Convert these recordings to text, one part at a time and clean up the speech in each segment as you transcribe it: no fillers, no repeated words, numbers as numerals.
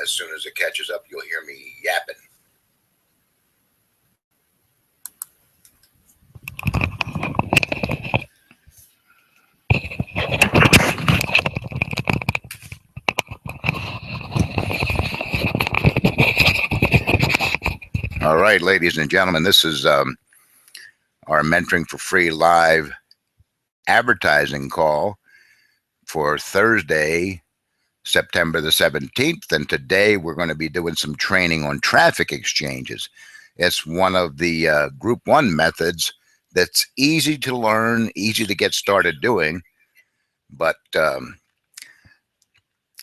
as soon as it catches up, you'll hear me yapping. All right, ladies and gentlemen, this is our Mentoring for Free live advertising call for Thursday, September the 17th. And today we're going to be doing some training on traffic exchanges. It's one of the Group 1 methods that's easy to learn, easy to get started doing, but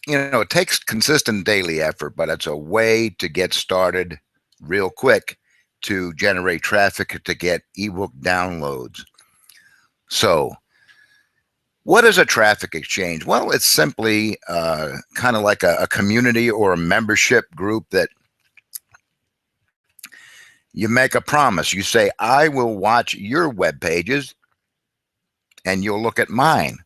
it takes consistent daily effort, but it's a way to get started real quick to generate traffic to get ebook downloads. So what is a traffic exchange? Well, it's simply kind of like a community or a membership group that you make a promise. You say, I will watch your web pages and you'll look at mine.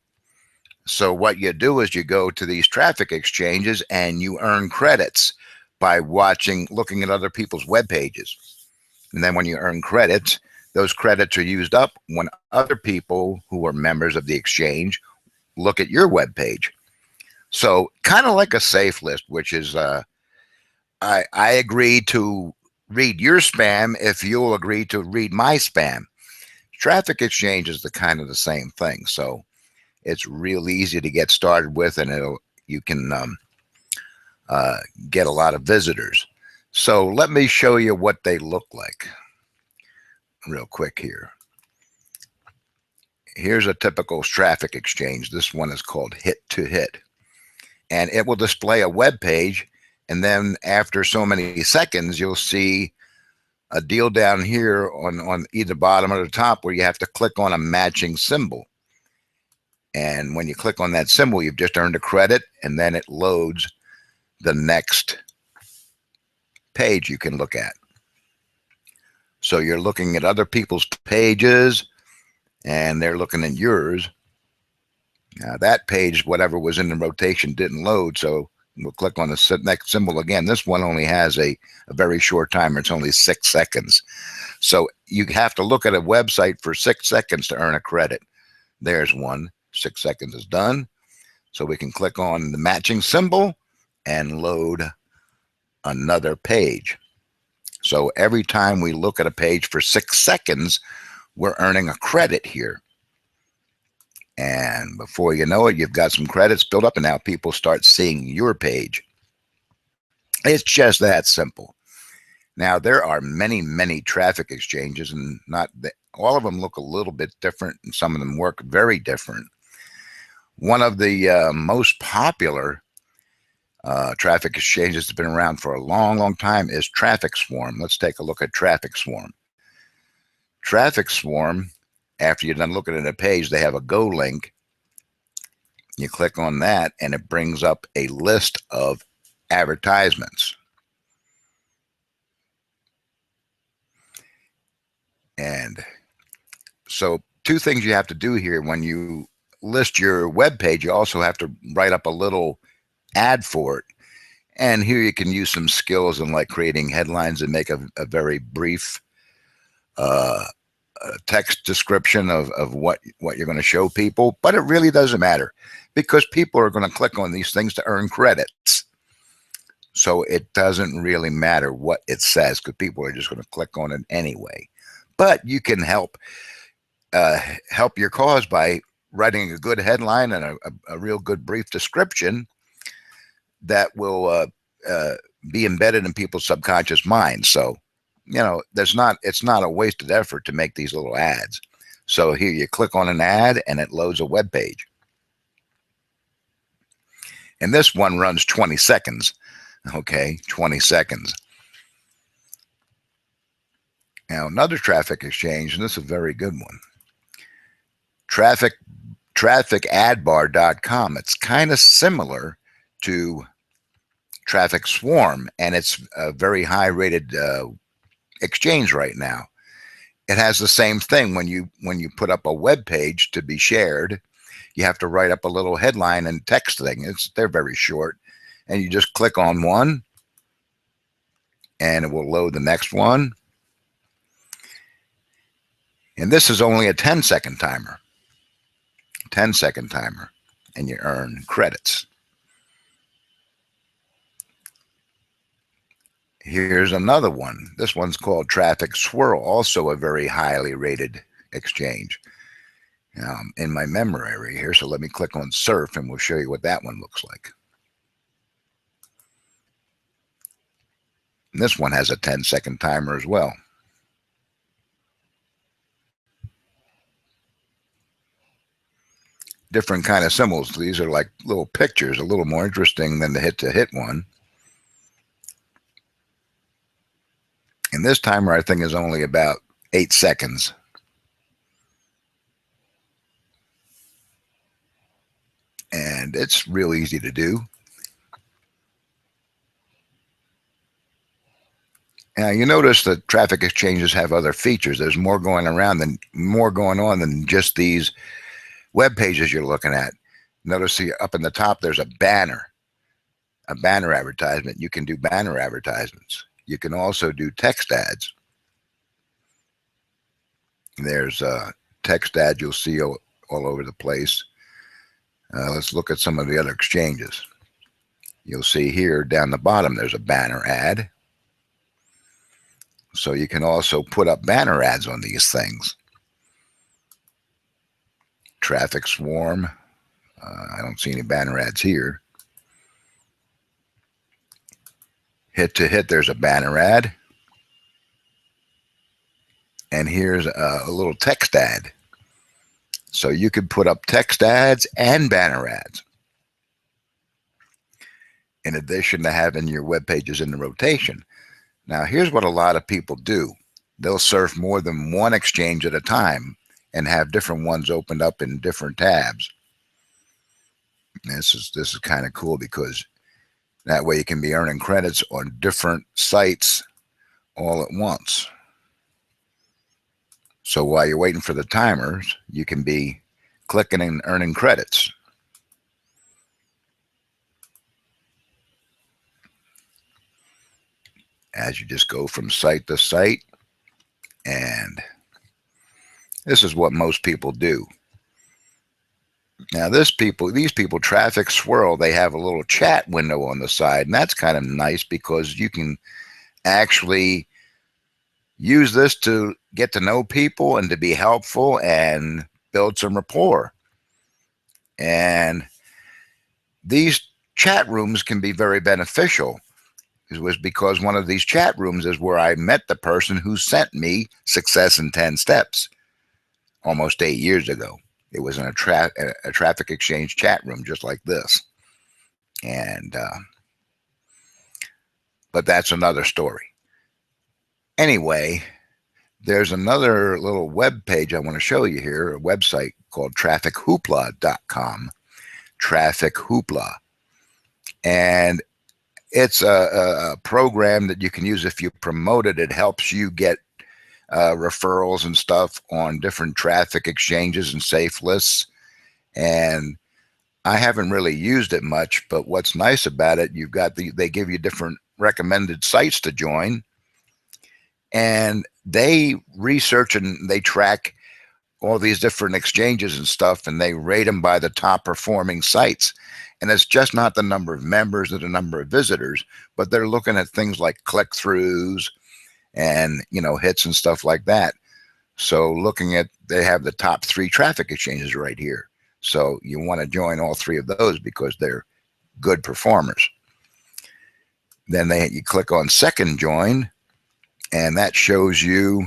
So what you do is you go to these traffic exchanges and you earn credits by looking at other people's web pages. And then when you earn credits, those credits are used up when other people who are members of the exchange look at your web page. So kind of like a safe list, which is I agree to read your spam if you'll agree to read my spam. Traffic exchange is kind of the same thing. So it's real easy to get started with, and you can get a lot of visitors. So let me show you what they look like real quick here. Here's a typical traffic exchange. This one is called Hit to Hit, and it will display a web page, and then after so many seconds you'll see a deal down here on either bottom or the top where you have to click on a matching symbol. And when you click on that symbol, you've just earned a credit, and then it loads the next page you can look at. So you're looking at other people's pages and they're looking at yours. Now that page, whatever was in the rotation, didn't load, so we'll click on the next symbol again. This one only has a very short timer. It's only 6 seconds. So you have to look at a website for 6 seconds to earn a credit. There's one. 6 seconds is done. So we can click on the matching symbol and load another page. So every time we look at a page for 6 seconds, we're earning a credit here. And before you know it, you've got some credits built up, and now people start seeing your page. It's just that simple. Now, there are many, many traffic exchanges, and all of them look a little bit different, and some of them work very different. One of the most popular traffic exchanges that's been around for a long, long time is Traffic Swarm. Let's take a look at Traffic Swarm. Traffic Swarm, after you're done looking at a page, they have a go link. You click on that and it brings up a list of advertisements. And so 2 things you have to do here. When you list your web page, you also have to write up a little ad for it. And here you can use some skills in like creating headlines and make a very brief text description of what you're going to show people. But it really doesn't matter, because people are going to click on these things to earn credits. So it doesn't really matter what it says, because people are just going to click on it anyway. But you can help your cause by writing a good headline and a real good brief description that will be embedded in people's subconscious minds. So, it's not a wasted effort to make these little ads. So here you click on an ad and it loads a web page. And this one runs 20 seconds. Okay, 20 seconds. Now another traffic exchange, and this is a very good one. Trafficadbar.com. It's kind of similar to Traffic Swarm, and it's a very high rated exchange right now. It has the same thing. When you put up a web page to be shared, you have to write up a little headline and text thing. They're very short, and you just click on one and it will load the next one. And this is only a 10-second timer. 10-second timer, and you earn credits. Here's another one. This one's called Traffic Swirl, also a very highly rated exchange. In my memory area here, so let me click on Surf and we'll show you what that one looks like. And this one has a 10-second timer as well. Different kind of symbols. These are like little pictures, a little more interesting than the hit-to-hit one. And this timer, I think, is only about 8 seconds. And it's real easy to do. Now, you notice that traffic exchanges have other features. There's more going on than just these web pages you're looking at. Notice up in the top, there's a banner advertisement. You can do banner advertisements. You can also do text ads. There's a text ad you'll see all over the place. Let's look at some of the other exchanges. You'll see here down the bottom there's a banner ad. So you can also put up banner ads on these things. Traffic Swarm. I don't see any banner ads here. Hit-to-hit, there's a banner ad. And here's a little text ad. So you could put up text ads and banner ads, in addition to having your web pages in the rotation. Now, here's what a lot of people do. They'll surf more than one exchange at a time and have different ones opened up in different tabs. And this is kind of cool because that way you can be earning credits on different sites all at once. So while you're waiting for the timers, you can be clicking and earning credits. As you just go from site to site. And this is what most people do. Now these people, Traffic Swirl, they have a little chat window on the side, and that's kind of nice because you can actually use this to get to know people and to be helpful and build some rapport. And these chat rooms can be very beneficial. It was because one of these chat rooms is where I met the person who sent me Success in 10 Steps almost 8 years ago. It was in a traffic exchange chat room just like this. And but that's another story. Anyway, there's another little web page I want to show you here, a website called traffichoopla.com. Traffic Hoopla. And it's a program that you can use if you promote it. It helps you get referrals and stuff on different traffic exchanges and safe lists. And I haven't really used it much, but what's nice about it, they give you different recommended sites to join, and they research and they track all these different exchanges and stuff, and they rate them by the top performing sites. And it's just not the number of members or the number of visitors, but they're looking at things like click-throughs and, hits and stuff like that. So they have the top 3 traffic exchanges right here. So you want to join all 3 of those because they're good performers. Then you click on second join, and that shows you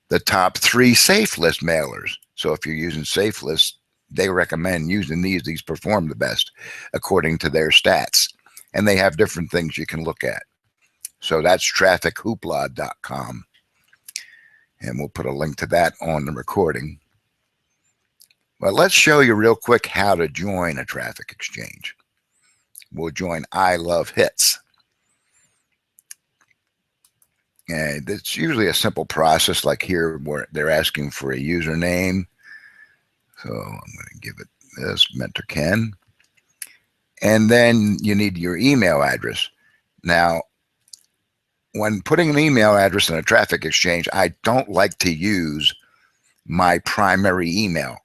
the top 3 safe list mailers. So if you're using safe lists, they recommend using these perform the best according to their stats. And they have different things you can look at. So that's traffichoopla.com. And we'll put a link to that on the recording. But let's show you real quick how to join a traffic exchange. We'll join I Love Hits. And it's usually a simple process like here where they're asking for a username. So I'm going to give it this, Mentor Ken. And then you need your email address. Now, when putting an email address in a traffic exchange, I don't like to use my primary email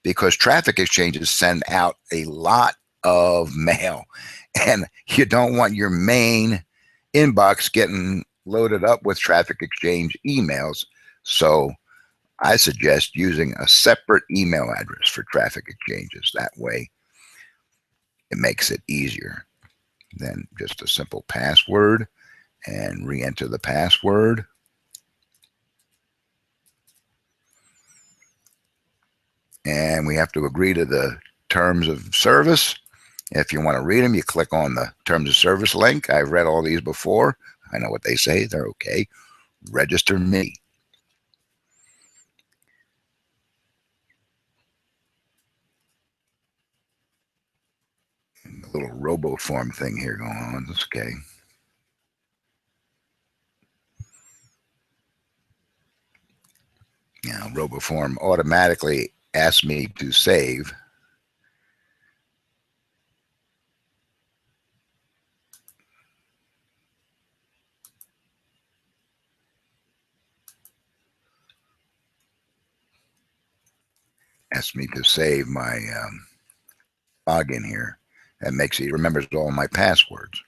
because traffic exchanges send out a lot of mail, and you don't want your main inbox getting loaded up with traffic exchange emails. So I suggest using a separate email address for traffic exchanges. That way it makes it easier than just a simple password, and re-enter the password. And we have to agree to the terms of service. If you want to read them, you click on the terms of service link. I've read all these before. I know what they say. They're okay. Register me. A little RoboForm thing here going on. That's okay. Now, RoboForm automatically asks me to save. Asks me to save my login here. That makes it remembers all my passwords.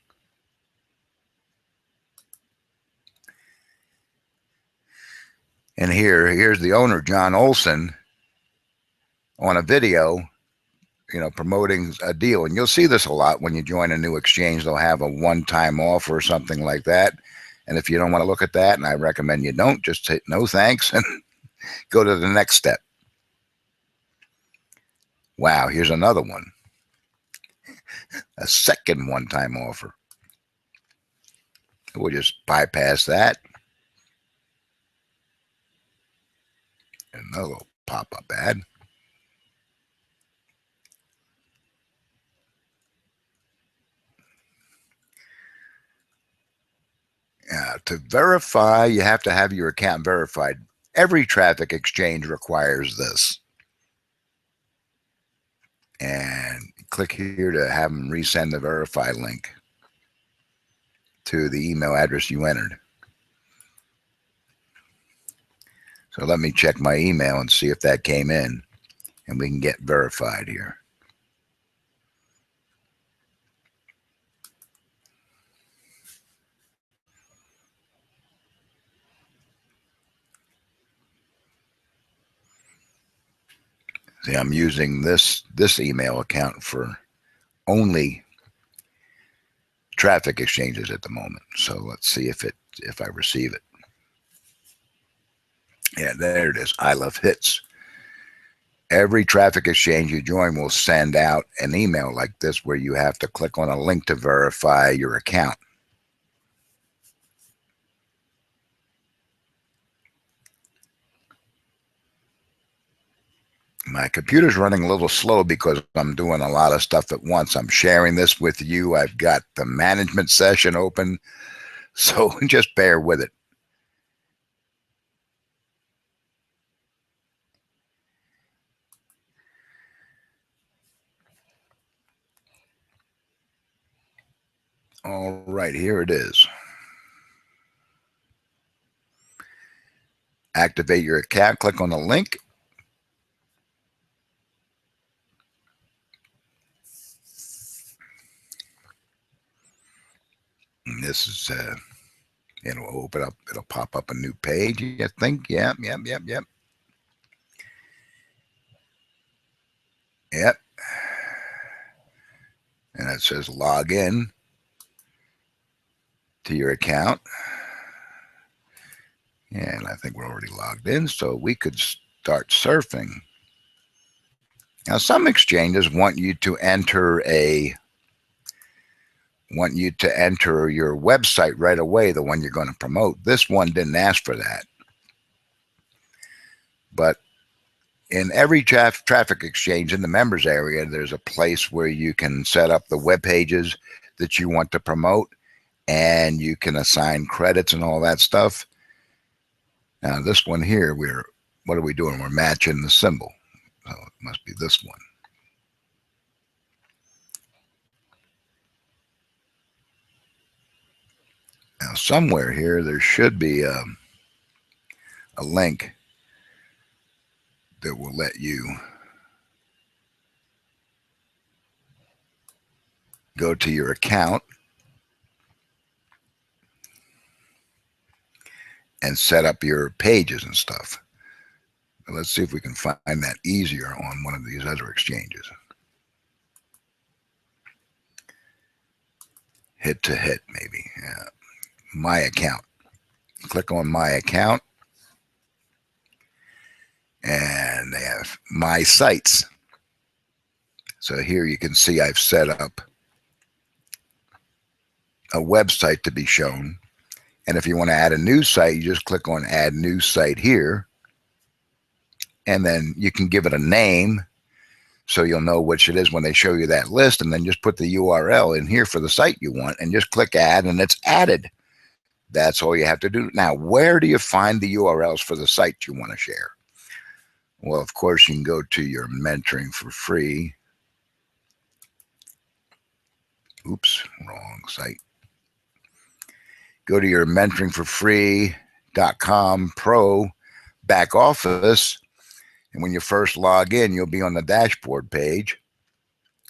And here's the owner, John Olson, on a video, promoting a deal. And you'll see this a lot when you join a new exchange. They'll have a one-time offer or something like that. And if you don't want to look at that, and I recommend you don't, just say no thanks and go to the next step. Wow, here's another one. A second one-time offer. We'll just bypass that. Another pop-up ad. To verify, you have to have your account verified. Every traffic exchange requires this. And click here to have them resend the verify link to the email address you entered. So let me check my email and see if that came in, and we can get verified here. See, I'm using this email account for only traffic exchanges at the moment. So let's see if I receive it. Yeah, there it is. I love hits. Every traffic exchange you join will send out an email like this where you have to click on a link to verify your account. My computer's running a little slow because I'm doing a lot of stuff at once. I'm sharing this with you. I've got the management session open, so just bear with it. All right, here it is. Activate your account. Click on the link. And this is it'll open up. It'll pop up a new page. You think? Yep. And it says log in to your account. And I think we're already logged in, so we could start surfing. Now, some exchanges want you to enter your website right away, the one you're going to promote. This one didn't ask for that. But in every traffic exchange in the members area, there's a place where you can set up the web pages that you want to promote, and you can assign credits and all that stuff. Now, this one here, what are we doing? We're matching the symbol. So it must be this one. Now, somewhere here, there should be a link that will let you go to your account and set up your pages and stuff. Let's see if we can find that easier on one of these other exchanges. Hit to hit, maybe. Yeah. My account. Click on my account, and they have my sites. So here you can see I've set up a website to be shown. And if you want to add a new site, you just click on add new site here. And then you can give it a name so you'll know which it is when they show you that list. And then just put the URL in here for the site you want and just click add, and it's added. That's all you have to do. Now, where do you find the URLs for the site you want to share? Well, of course, you can go to your Mentoring for Free. Oops, wrong site. Go to your mentoringforfree.com pro back office. And when you first log in, you'll be on the dashboard page.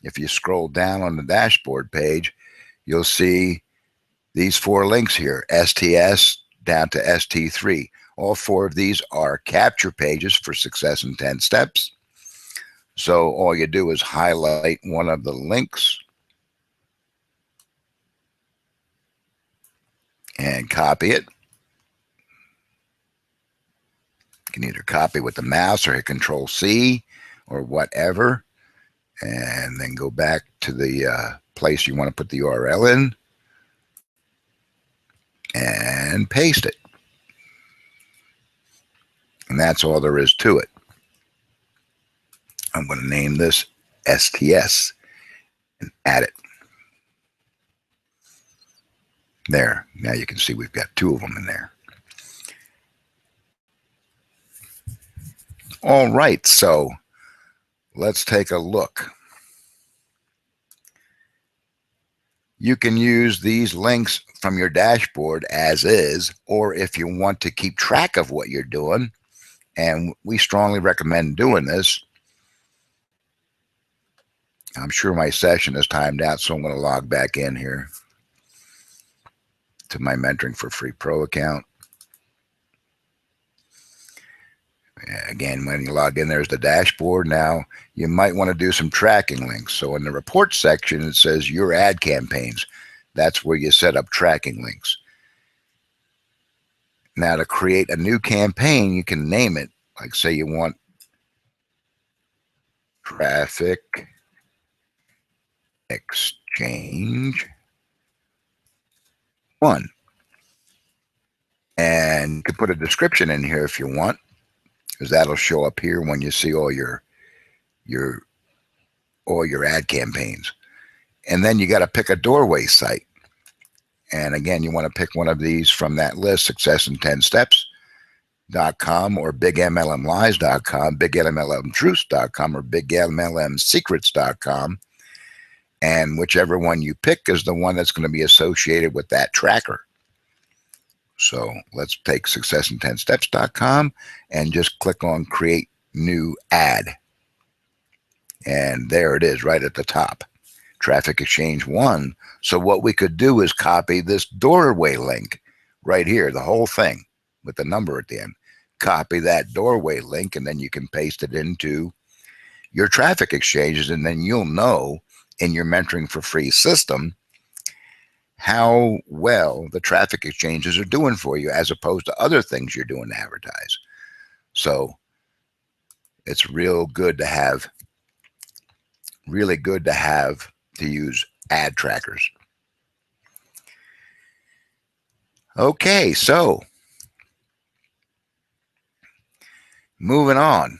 If you scroll down on the dashboard page, you'll see these 4 links here, STS down to ST3. All 4 of these are capture pages for success in 10 steps. So all you do is highlight one of the links and copy it. You can either copy with the mouse or hit Control-C or whatever, and then go back to the place you want to put the URL in and paste it. And that's all there is to it. I'm going to name this STS and add it. There. Now you can see we've got 2 of them in there. All right, so let's take a look. You can use these links from your dashboard as is, or if you want to keep track of what you're doing, and we strongly recommend doing this. I'm sure my session is timed out, so I'm going to log back in here to my Mentoring for Free Pro account. Again, when you log in, there's the dashboard. Now, you might want to do some tracking links. So in the report section, it says your ad campaigns. That's where you set up tracking links. Now, to create a new campaign, you can name it. Like, say you want Traffic Exchange 1. And you can put a description in here if you want, because that'll show up here when you see all your ad campaigns. And then you got to pick a doorway site. And again, you want to pick one of these from that list, successin10steps.com or bigmlmlies.com, bigmlmtruths.com, or bigmlmsecrets.com. And whichever one you pick is the one that's going to be associated with that tracker. So let's take successin10steps.com and just click on create new ad. And there it is right at the top, Traffic Exchange 1. So what we could do is copy this doorway link right here, the whole thing with the number at the end. Copy that doorway link, and then you can paste it into your traffic exchanges, and then you'll know in your Mentoring for Free system how well the traffic exchanges are doing for you as opposed to other things you're doing to advertise. So it's really good to have to use ad trackers. Okay, so moving on.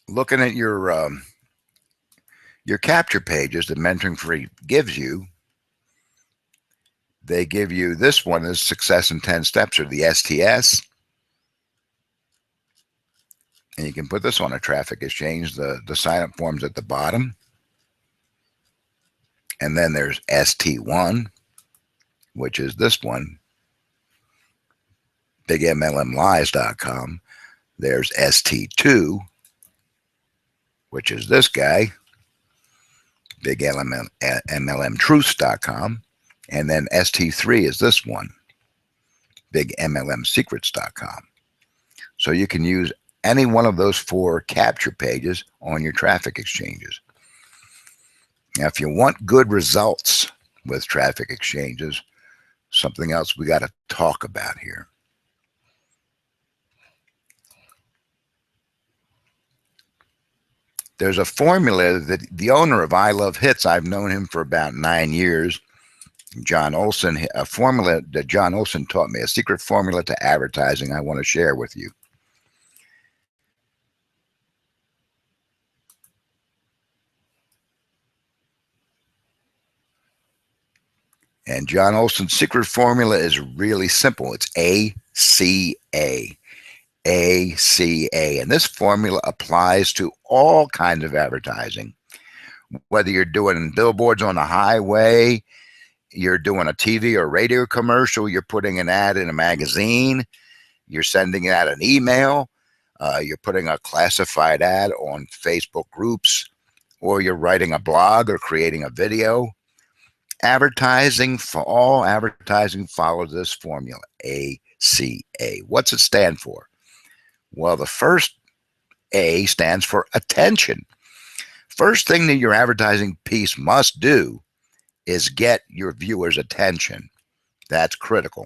Looking at your capture pages that Mentoring Free gives you, they give you, this one is Success in 10 Steps, or the STS. And you can put this on a traffic exchange, the sign-up form's at the bottom. And then there's ST1, which is this one, BigMLMLies.com. There's ST2, which is this guy, BigMLMTruths.com. And then ST3 is this one, BigMLMSecrets.com. So you can use any one of those 4 capture pages on your traffic exchanges. Now, if you want good results with traffic exchanges, something else we got to talk about here. There's a formula that the owner of I Love Hits, I've known him for about 9 years, John Olson, a formula that John Olson taught me, a secret formula to advertising I want to share with you. And John Olson's secret formula is really simple. It's ACA. ACA. And this formula applies to all kinds of advertising. Whether you're doing billboards on the highway, you're doing a TV or radio commercial, you're putting an ad in a magazine, you're sending out an email, you're putting a classified ad on Facebook groups, or you're writing a blog or creating a video. Advertising, for all advertising, follows this formula, ACA. What's it stand for? Well, the first A stands for attention. First thing that your advertising piece must do is get your viewers' attention. That's critical.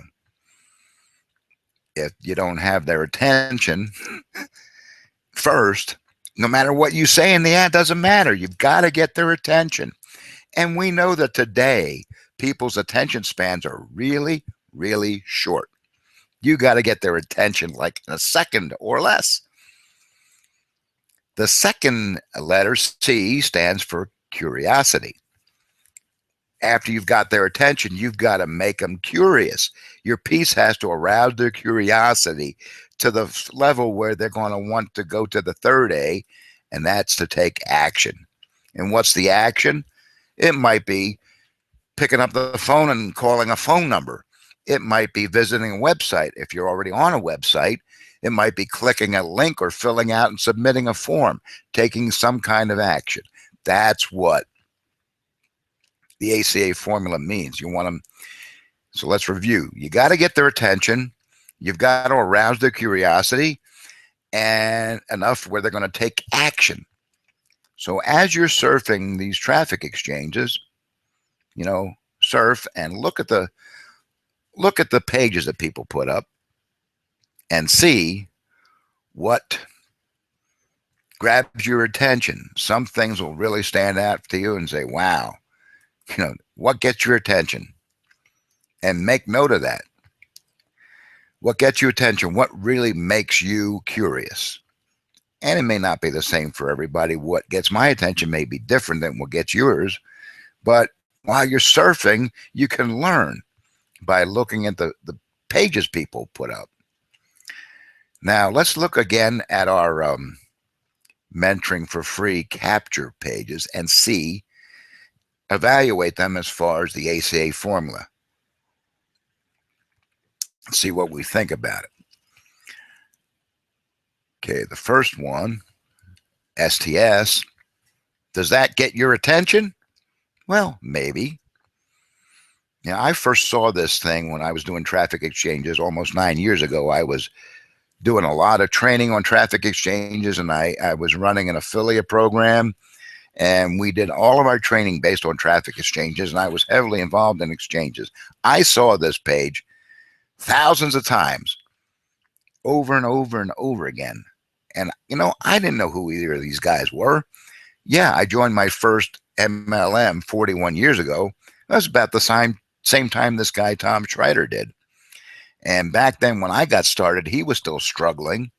If you don't have their attention first, no matter what you say in the ad, doesn't matter. You've got to get their attention. And we know that today, people's attention spans are really, really short. You got to get their attention like in a second or less. The second letter, C, stands for curiosity. After you've got their attention, you've got to make them curious. Your piece has to arouse their curiosity to the level where they're going to want to go to the third A, and that's to take action. And what's the action? It might be picking up the phone and calling a phone number. It might be visiting a website if you're already on a website. It might be clicking a link or filling out and submitting a form, taking some kind of action. That's what the ACA formula means. You want them. So let's review. You got to get their attention. You've got to arouse their curiosity and enough where they're going to take action. So as you're surfing these traffic exchanges, you know, surf and look at the pages that people put up and see what grabs your attention. Some things will really stand out to you and say, wow, you know, what gets your attention? And make note of that. What gets your attention? What really makes you curious? And it may not be the same for everybody. What gets my attention may be different than what gets yours. But while you're surfing, you can learn by looking at the pages people put up. Now, let's look again at our mentoring for free capture pages and evaluate them as far as the ACA formula. See what we think about it. Okay, the first one, STS, does that get your attention? Well, maybe. You know, I first saw this thing when I was doing traffic exchanges almost 9 years ago. I was doing a lot of training on traffic exchanges, and I was running an affiliate program, and we did all of our training based on traffic exchanges, and I was heavily involved in exchanges. I saw this page thousands of times, over and over and over again. And, you know, I didn't know who either of these guys were. Yeah, I joined my first MLM 41 years ago. That was about the same time this guy, Tom Schreider, did. And back then when I got started, he was still struggling.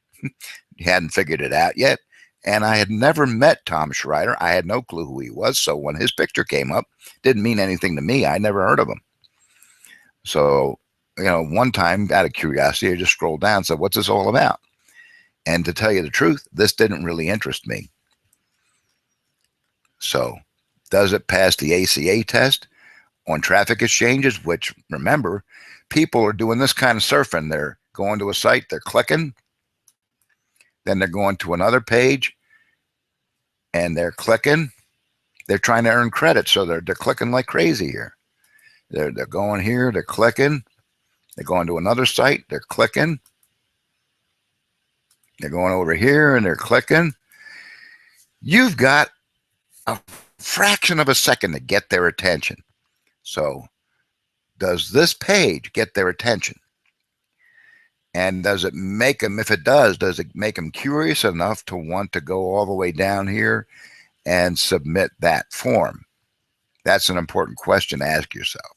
He hadn't figured it out yet. And I had never met Tom Schreider. I had no clue who he was. So when his picture came up, didn't mean anything to me. I never heard of him. So, you know, one time out of curiosity, I just scrolled down and said, what's this all about? And to tell you the truth, this didn't really interest me. So Does it pass the ACA test on traffic exchanges? Which, remember, people are doing this kind of surfing. They're going to a site, they're clicking, then they're going to another page, and they're clicking. They're trying to earn credit, so they're clicking like crazy here. They're going here, they're clicking. They're going to another site, they're clicking. They're going over here, and they're clicking. You've got a fraction of a second to get their attention. So does this page get their attention? And does it make them, if it does it make them curious enough to want to go all the way down here and submit that form? That's an important question to ask yourself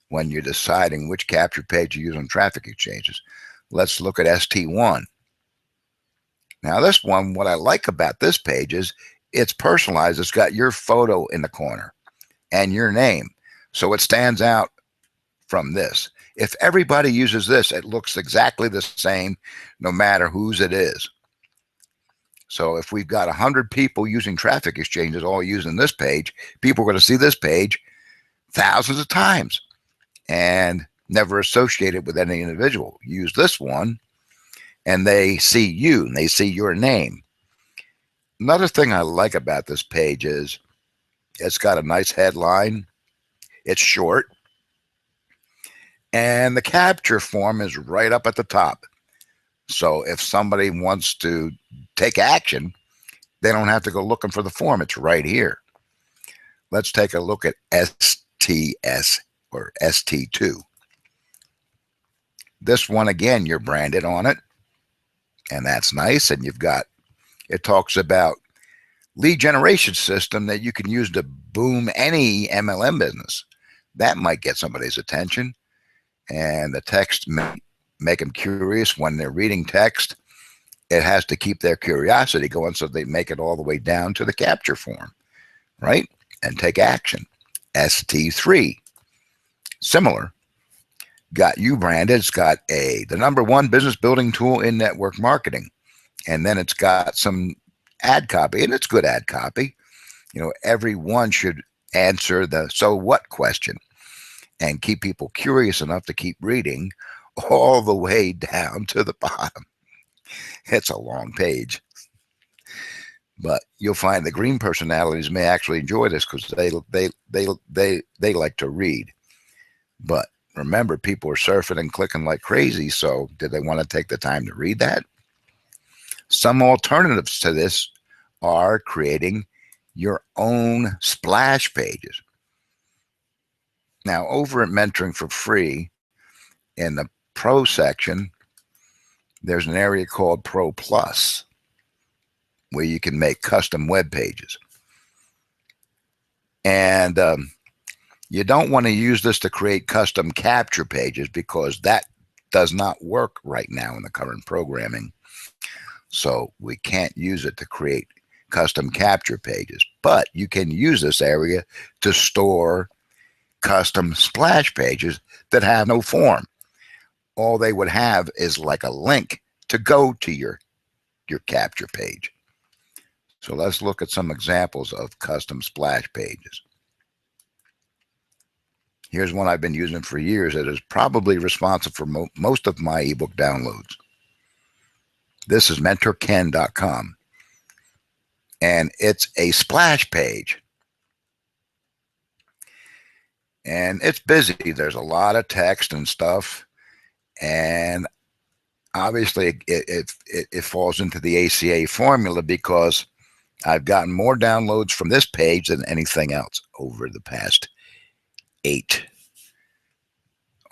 when you're deciding which capture page you use on traffic exchanges. Let's look at ST1. Now this one, what I like about this page is it's personalized. It's got your photo in the corner and your name. So it stands out from this. If everybody uses this, it looks exactly the same no matter whose it is. So if we've got 100 people using traffic exchanges all using this page, people are going to see this page thousands of times and never associate it with any individual. Use this one and they see you and they see your name. Another thing I like about this page is it's got a nice headline. It's short. And the capture form is right up at the top. So if somebody wants to take action, they don't have to go looking for the form. It's right here. Let's take a look at STS or ST2. This one, again, you're branded on it. And that's nice. And you've got, it talks about lead generation system that you can use to boom any MLM business. That might get somebody's attention. And the text may make them curious when they're reading text. It has to keep their curiosity going, so they make it all the way down to the capture form, right? And take action. ST3, similar. Got you branded. It's got the #1 business building tool in network marketing. And then it's got some ad copy, and it's good ad copy. You know, everyone should answer the so what question and keep people curious enough to keep reading all the way down to the bottom. It's a long page, but you'll find the green personalities may actually enjoy this because they like to read. But remember, people are surfing and clicking like crazy. So did they want to take the time to read that? Some alternatives to this are creating your own splash pages. Now, over at Mentoring for Free, in the Pro section, there's an area called Pro Plus, where you can make custom web pages. And you don't want to use this to create custom capture pages because that does not work right now in the current programming. So we can't use it to create custom capture pages, but you can use this area to store custom splash pages that have no form. All they would have is like a link to go to your capture page. So let's look at some examples of custom splash pages. Here's one I've been using for years that is probably responsible for most of my ebook downloads. This is mentorken.com, and it's a splash page. And it's busy. There's a lot of text and stuff. And obviously it falls into the ACA formula because I've gotten more downloads from this page than anything else over the past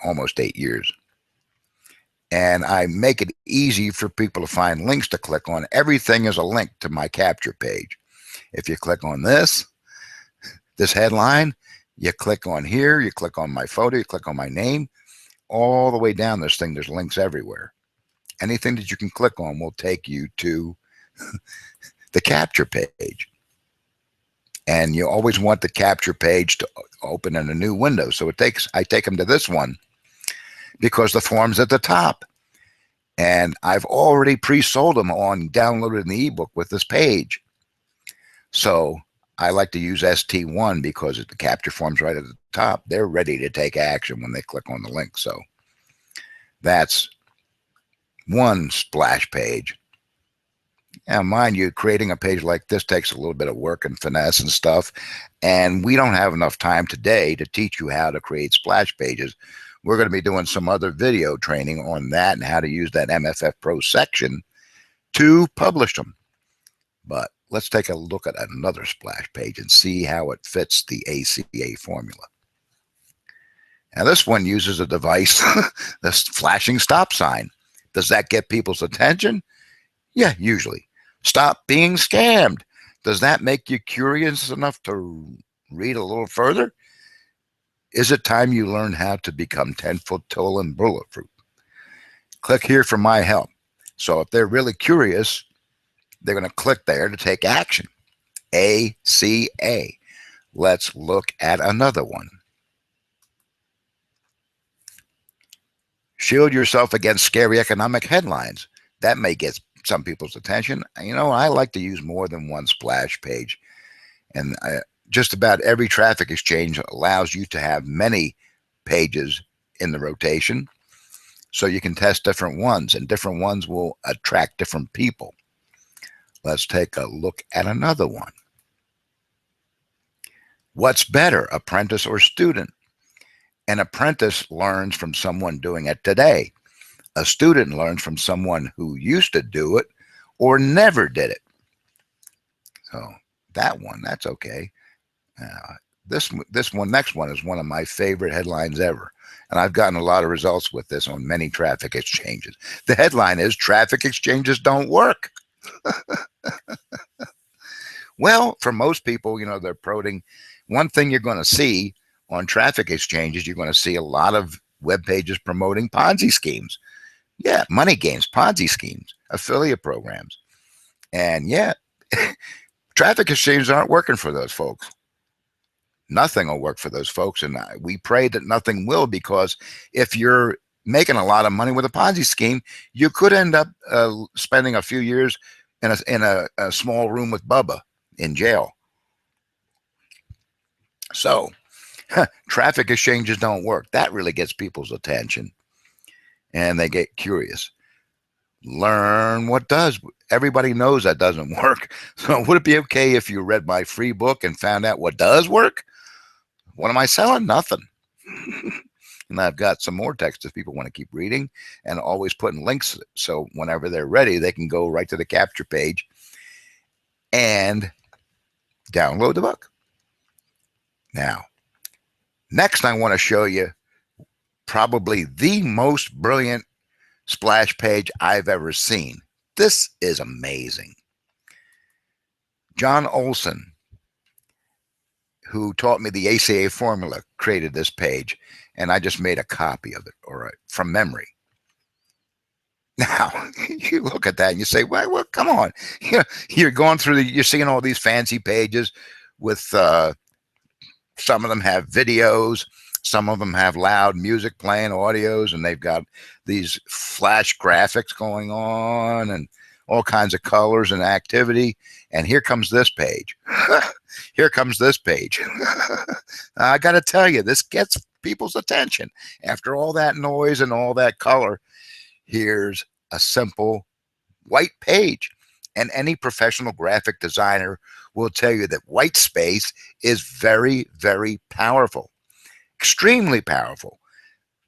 almost 8 years. And I make it easy for people to find links to click on. Everything is a link to my capture page. If you click on this headline, you click on here, you click on my photo, you click on my name, all the way down this thing, there's links everywhere. Anything that you can click on will take you to the capture page. And you always want the capture page to open in a new window. So I take them to this one because the form's at the top. And I've already pre-sold them on downloading the ebook with this page. So I like to use ST1 because the capture form's right at the top. They're ready to take action when they click on the link. So that's one splash page. Now, mind you, creating a page like this takes a little bit of work and finesse and stuff. And we don't have enough time today to teach you how to create splash pages. We're going to be doing some other video training on that and how to use that MFF Pro section to publish them. But let's take a look at another splash page and see how it fits the ACA formula. Now, this one uses a device, this flashing stop sign. Does that get people's attention? Yeah, usually. Stop being scammed. Does that make you curious enough to read a little further? Is it time you learn how to become 10-foot tall and bulletproof? Click here for my help. So if they're really curious, they're going to click there to take action. ACA. Let's look at another one. Shield yourself against scary economic headlines. That may get some people's attention. You know, I like to use more than one splash page. And just about every traffic exchange allows you to have many pages in the rotation. So you can test different ones, and different ones will attract different people. Let's take a look at another one. What's better, apprentice or student? An apprentice learns from someone doing it today. A student learns from someone who used to do it or never did it. So that one, that's okay. This next one is one of my favorite headlines ever. And I've gotten a lot of results with this on many traffic exchanges. The headline is, traffic exchanges don't work. Well, for most people, you know, they're promoting. One thing you're going to see on traffic exchanges, you're going to see a lot of web pages promoting Ponzi schemes. Yeah, money games, Ponzi schemes, affiliate programs. And yeah, traffic exchanges aren't working for those folks. Nothing will work for those folks. And we pray that nothing will, because if you're making a lot of money with a Ponzi scheme, you could end up spending a few years in a small room with Bubba in jail. So traffic exchanges don't work. That really gets people's attention, and they get curious. Learn what does. Everybody knows that doesn't work. So would it be okay if you read my free book and found out what does work? What am I selling? Nothing. And I've got some more text if people want to keep reading, and always putting links so whenever they're ready, they can go right to the capture page and download the book. Now, next I want to show you probably the most brilliant splash page I've ever seen. This is amazing. John Olson, who taught me the ACA formula, created this page, and I just made a copy of it, or from memory. Now, you look at that and you say, well, come on. You're going through you're seeing all these fancy pages with, some of them have videos, some of them have loud music playing, audios, and they've got these flash graphics going on and all kinds of colors and activity. And here comes this page. Here comes this page. I got to tell you, this gets people's attention. After all that noise and all that color, here's a simple white page. And any professional graphic designer will tell you that white space is very, very powerful, extremely powerful,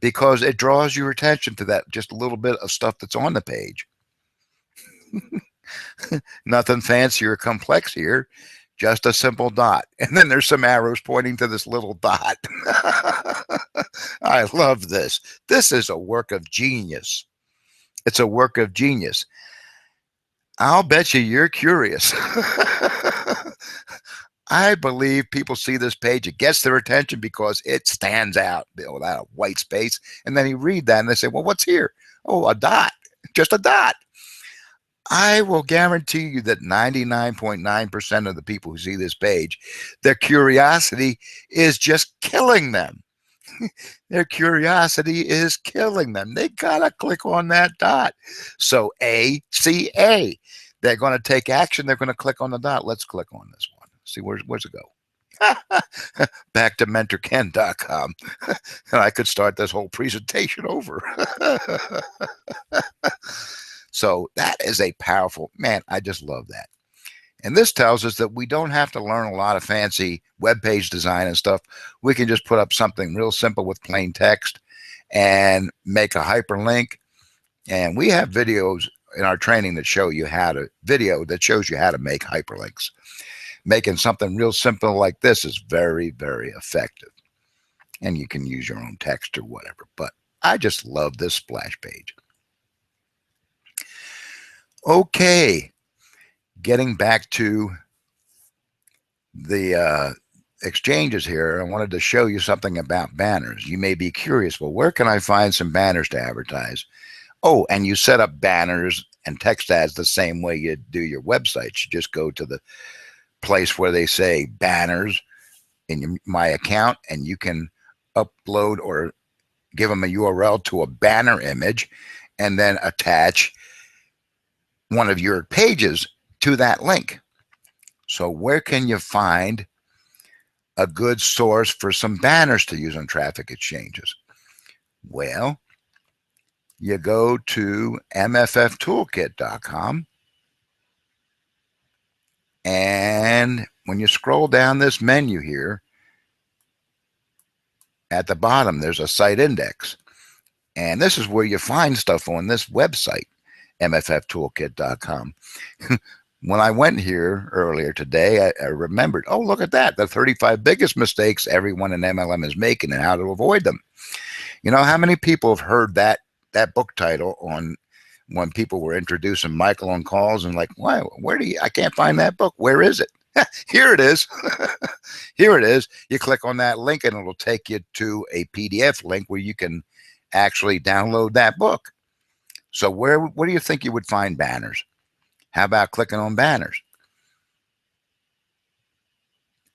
because it draws your attention to that just a little bit of stuff that's on the page. Nothing fancy or complex here, just a simple dot. And then there's some arrows pointing to this little dot. I love this. This is a work of genius. It's a work of genius. I'll bet you're curious. I believe people see this page, it gets their attention because it stands out, without a white space. And then you read that and they say, well, what's here? Oh, a dot, just a dot. I will guarantee you that 99.9% of the people who see this page, their curiosity is just killing them. Their curiosity is killing them. They gotta click on that dot. So ACA, they're going to take action. They're going to click on the dot. Let's click on this one. See, where's it go? Back to mentorken.com. And I could start this whole presentation over. So that is a powerful, man, I just love that. And this tells us that we don't have to learn a lot of fancy web page design and stuff. We can just put up something real simple with plain text and make a hyperlink. And we have videos in our training that show you how to shows you how to make hyperlinks. Making something real simple like this is very, very effective. And you can use your own text or whatever. But I just love this splash page. Okay, getting back to the exchanges here, I wanted to show you something about banners. You may be curious, well, where can I find some banners to advertise? Oh, and you set up banners and text ads the same way you do your websites. You just go to the place where they say banners in my account, and you can upload or give them a URL to a banner image and then attach one of your pages to that link. So where can you find a good source for some banners to use on traffic exchanges? Well, you go to mfftoolkit.com, and when you scroll down this menu here, at the bottom there's a site index, and this is where you find stuff on this website, mfftoolkit.com. When I went here earlier today, I remembered, oh, look at that, the 35 biggest mistakes everyone in MLM is making and how to avoid them. You know, how many people have heard that book title on when people were introducing Michael on calls and like, why, I can't find that book. Where is it? Here it is. Here it is. You click on that link and it'll take you to a PDF link where you can actually download that book. So where do you think you would find banners? How about clicking on banners?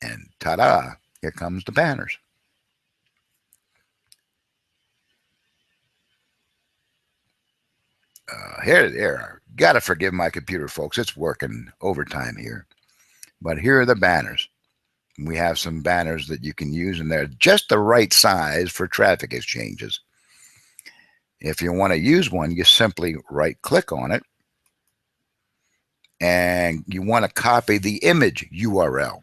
And ta-da, here comes the banners. Here. Gotta forgive my computer, folks. It's working overtime here. But here are the banners. We have some banners that you can use, and they're just the right size for traffic exchanges. If you want to use one, you simply right-click on it, and you want to copy the image URL.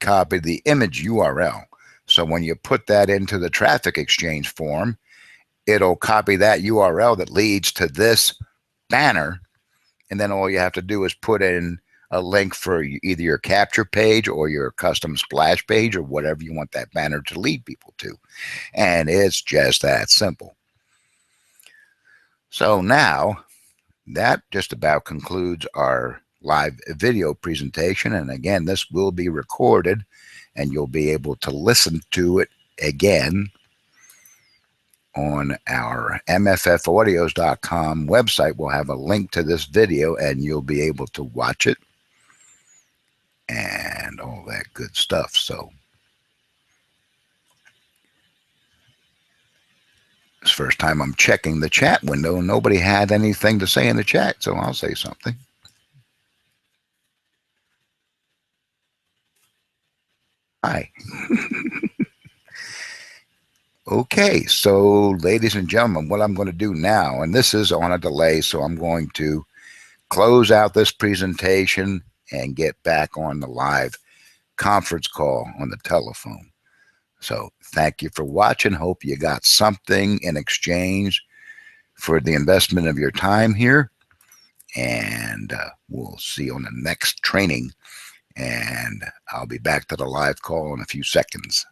Copy the image URL. So when you put that into the traffic exchange form, it'll copy that URL that leads to this banner, and then all you have to do is put in a link for either your capture page or your custom splash page or whatever you want that banner to lead people to. And it's just that simple. So now that just about concludes our live video presentation. And again, this will be recorded and you'll be able to listen to it again on our mffaudios.com website. We'll have a link to this video and you'll be able to watch it and all that good stuff. So it's the first time I'm checking the chat window and nobody had anything to say in the chat, so I'll say something. Hi. Okay, so ladies and gentlemen, what I'm going to do now, and this is on a delay, so I'm going to close out this presentation and get back on the live conference call on the telephone. So thank you for watching. Hope you got something in exchange for the investment of your time here. And we'll see you on the next training. And I'll be back to the live call in a few seconds.